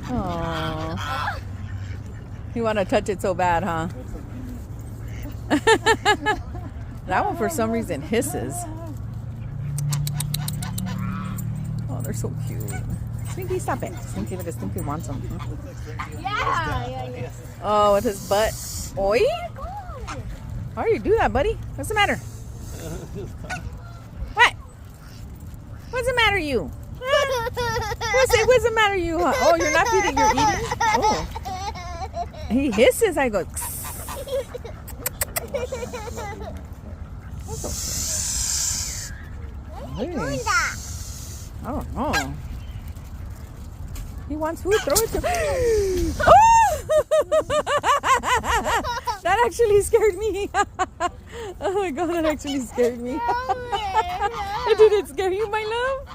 Aww. You want to touch it so bad, huh? That one for some reason hisses. Oh, they're so cute. Stinky, stop it. Stinky, look at Stinky wants them. Yeah. Oh, with his butt. Oi? Why do you do that, buddy? What's the matter? What? What's the matter, you? What's the matter, you? Huh? Oh, you're not feeding, you're eating? Oh. He hisses. I go. Why are you doing that? I don't know. He wants food. Throw it to him. That actually scared me. Oh my god, that actually scared me. Did it scare you, my love?